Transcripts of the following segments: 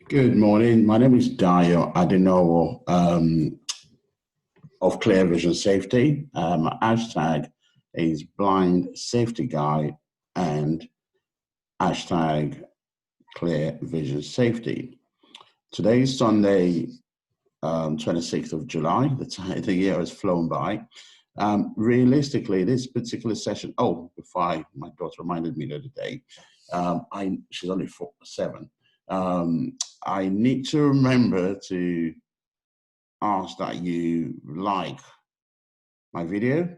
Good morning. My name is Dayo Adenowo of Clear Vision Safety. My hashtag is Blind Safety Guy and hashtag Clear Vision Safety. Today is Sunday, 26th of July. The year has flown by. Realistically, this particular session, my daughter reminded me the other day, she's only 7. I need to remember to ask that you like my video,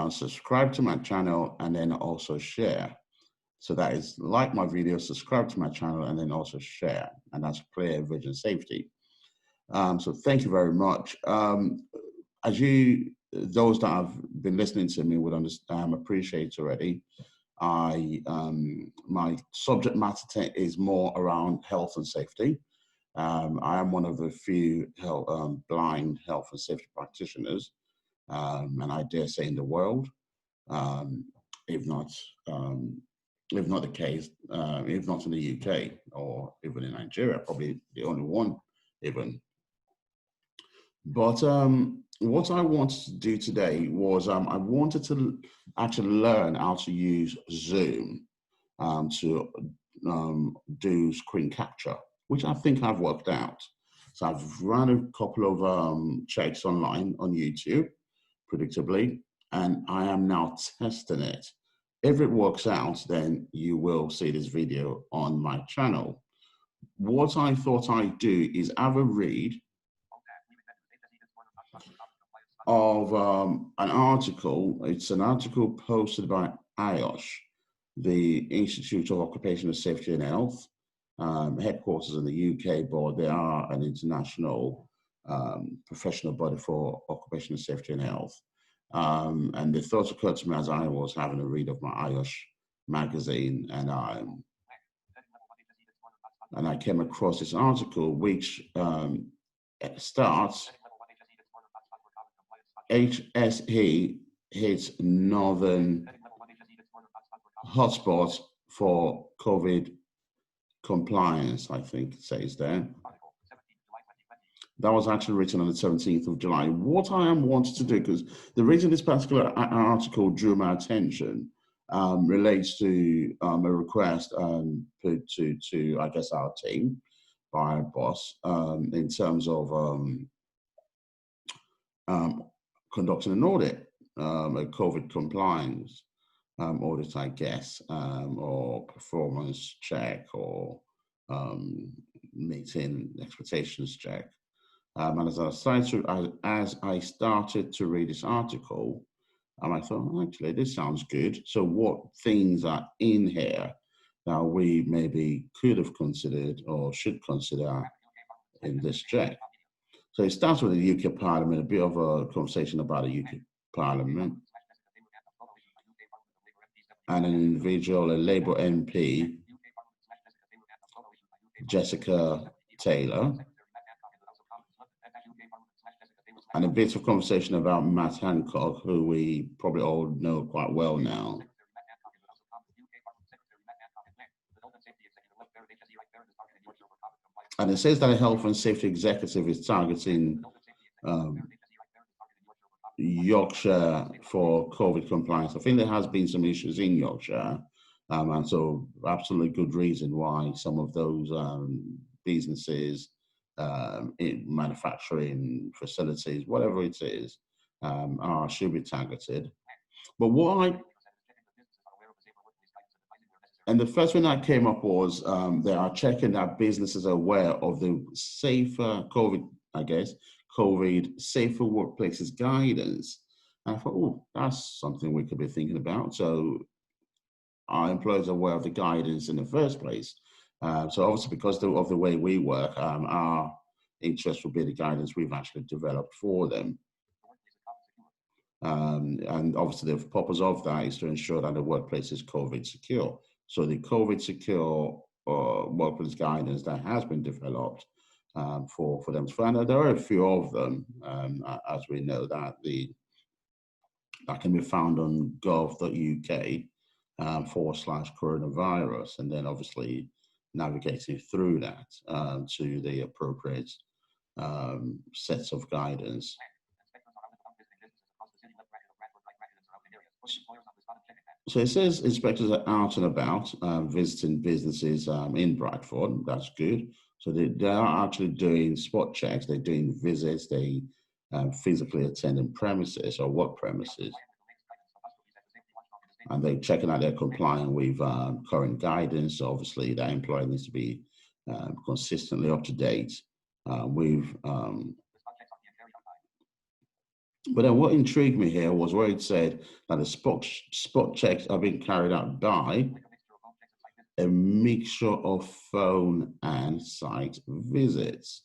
subscribe to my channel, and then also share. So that is like my video, subscribe to my channel, and then also share. And that's Clear Vision Safety. So thank you very much. Those that have been listening to me would understand, appreciate already. My subject matter is more around health and safety. I am one of the few blind health and safety practitioners, and I dare say in the world, if not the case, if not in the UK or even in Nigeria, probably the only one even. But what I wanted to do today was I wanted to actually learn how to use Zoom to do screen capture, which I think I've worked out. So I've run a couple of checks online on YouTube, predictably, and I am now testing it. If it works out, then you will see this video on my channel. What I thought I'd do is have a read of an article. It's an article posted by IOSH, the Institute of Occupational Safety and Health, headquarters in the UK, but they are an international professional body for occupational safety and health. And the thought occurred to me as I was having a read of my IOSH magazine, and I came across this article which starts, HSE hits northern hotspots for COVID compliance, I think it says there. That was actually written on the 17th of July. What I am wanting to do, because the reason this particular article drew my attention relates to a request put to, I guess, our team by our boss in terms of conducting an audit, a COVID compliance audit, I guess, or performance check, or meeting expectations check. And as I started to read this article, I thought, well, actually, this sounds good. So what things are in here that we maybe could have considered or should consider in this check? So it starts with the UK Parliament, a bit of a conversation about the UK Parliament, and an individual, a Labour MP, Jessica Taylor, and a bit of conversation about Matt Hancock, who we probably all know quite well now. And it says that a health and safety executive is targeting Yorkshire for COVID compliance. I think there has been some issues in Yorkshire, and so absolutely good reason why some of those businesses, in manufacturing facilities, whatever it is, should be targeted. But and the first thing that came up was they are checking that businesses are aware of the safer COVID safer workplaces guidance. And I thought, oh, that's something we could be thinking about. So our employees are aware of the guidance in the first place. So obviously, because of the way we work, our interest will be the guidance we've actually developed for them. And obviously, the purpose of that is to ensure that the workplace is COVID secure. So the COVID secure workplace guidance that has been developed for them to find out. There are a few of them, as we know, that can be found on gov.uk /coronavirus. And then obviously navigating through that to the appropriate sets of guidance. So it says inspectors are out and about visiting businesses in Bradford. That's good. So they are actually doing spot checks. They're doing visits. They physically attending premises or work premises. And they're checking out they're complying with current guidance. So obviously, that employee needs to be consistently up to date with. But then what intrigued me here was where it said that the spot checks are being carried out by a mixture of phone and site visits.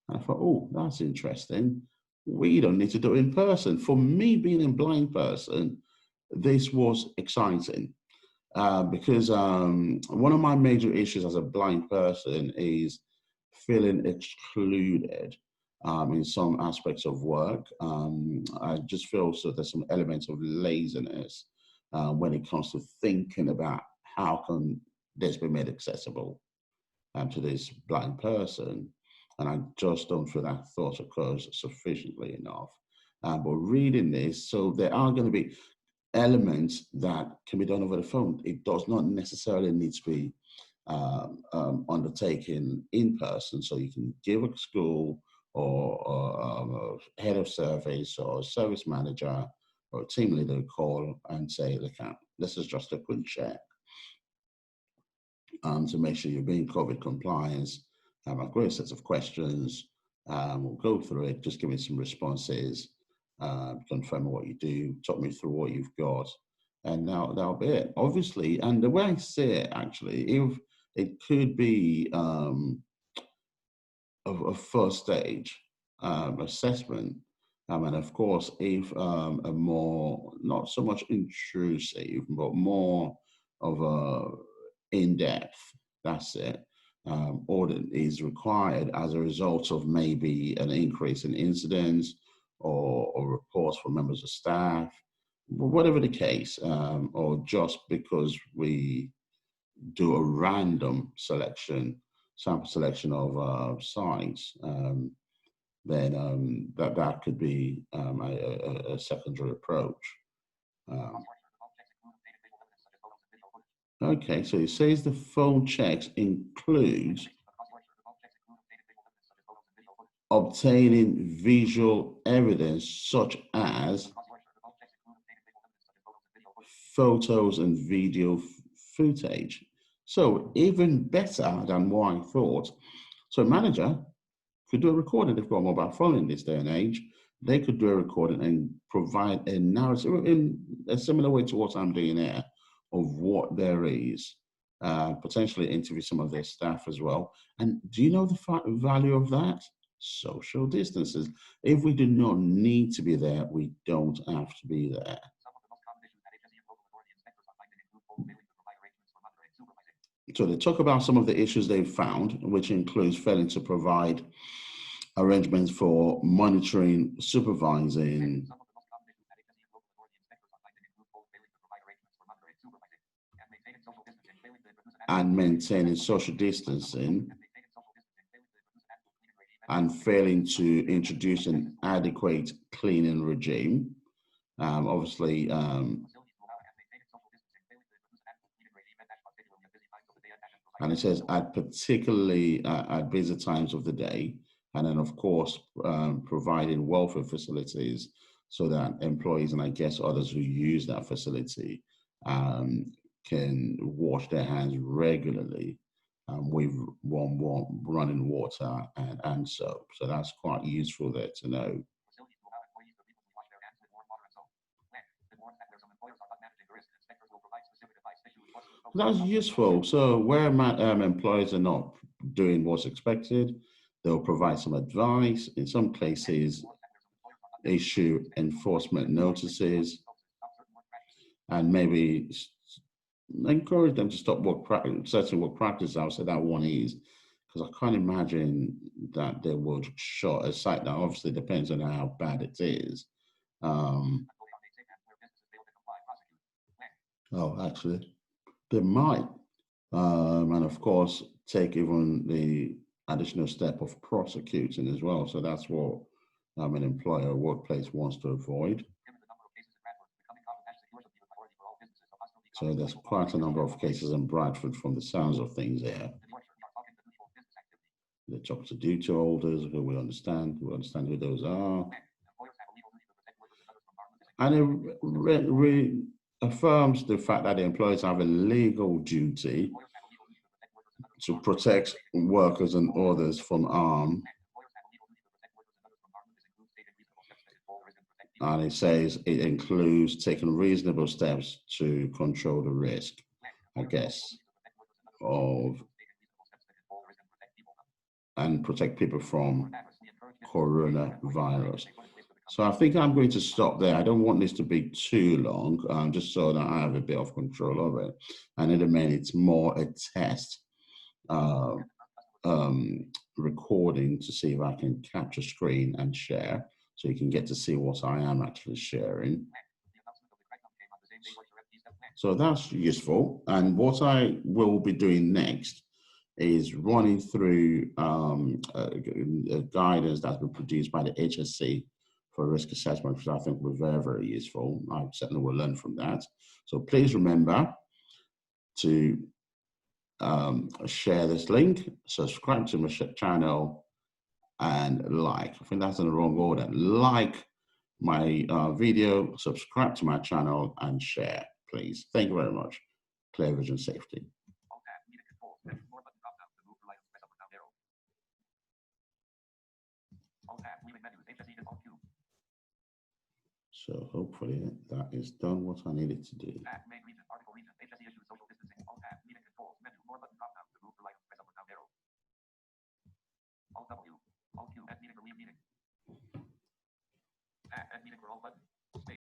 And I thought, oh, that's interesting. We don't need to do it in person. For me, being a blind person, this was exciting because one of my major issues as a blind person is feeling excluded in some aspects of work. I just feel so there's some elements of laziness when it comes to thinking about how can this be made accessible to this blind person. And I just don't feel that thought occurs sufficiently enough. But reading this, so there are going to be elements that can be done over the phone. It does not necessarily need to be undertaken in person. So you can give a school or a head of service or a service manager or a team leader a call and say, look, this is just a quick check to make sure you're being COVID compliance. I've got a set of questions. We'll go through it, just give me some responses, confirm what you do, talk me through what you've got, and now that'll be it. Obviously, and the way I see it, actually, if it could be a first stage assessment, and of course, if a more, not so much intrusive, but more of a in-depth, that's it, audit is required as a result of maybe an increase in incidents or reports from members of staff, whatever the case, or just because we do a random selection, sample selection of sites, then that could be a secondary approach. Okay, so it says the phone checks includes obtaining visual evidence such as photos and video footage. So even better than what I thought. So a manager could do a recording. They've got a mobile phone in this day and age. They could do a recording and provide a narrative in a similar way to what I'm doing here of what there is, potentially interview some of their staff as well. And do you know the value of that? Social distances. If we do not need to be there, we don't have to be there. So they talk about some of the issues they've found, which includes failing to provide arrangements for monitoring, supervising, and maintaining social distancing, and failing to introduce an adequate cleaning regime. Obviously, and it says particularly at busy times of the day, and then of course providing welfare facilities so that employees and I guess others who use that facility can wash their hands regularly with warm running water and soap. So that's quite useful there to know. That's useful. So where employers are not doing what's expected, they'll provide some advice. In some cases, issue enforcement notices, and maybe encourage them to stop certain work practice. I'll say that one is, because I can't imagine that they would shut a site down. Obviously, depends on how bad it is. Oh, actually, they might. And of course, take even the additional step of prosecuting as well. So that's what an employer or workplace wants to avoid. So there's quite a number of cases in Bradford from the sounds of things there. The talk to duty holders who will understand who those are. And it affirms the fact that the employers have a legal duty to protect workers and others from harm. And it says it includes taking reasonable steps to control the risk, I guess, of and protect people from coronavirus. So I think I'm going to stop there. I don't want this to be too long, just so that I have a bit of control over it. And in a minute, it's more a test recording to see if I can capture screen and share, so you can get to see what I am actually sharing. So that's useful. And what I will be doing next is running through a guidance that's been produced by the HSE for risk assessment, which I think will be very, very useful. I certainly will learn from that. So please remember to share this link, subscribe to my channel, and like. I think that's in the wrong order. Like my video, subscribe to my channel, and share, please. Thank you very much. Clear Vision Safety. So hopefully that is done what I needed to do. Alt W, Alt Q, add meeting for leave meeting. Add meeting for all button.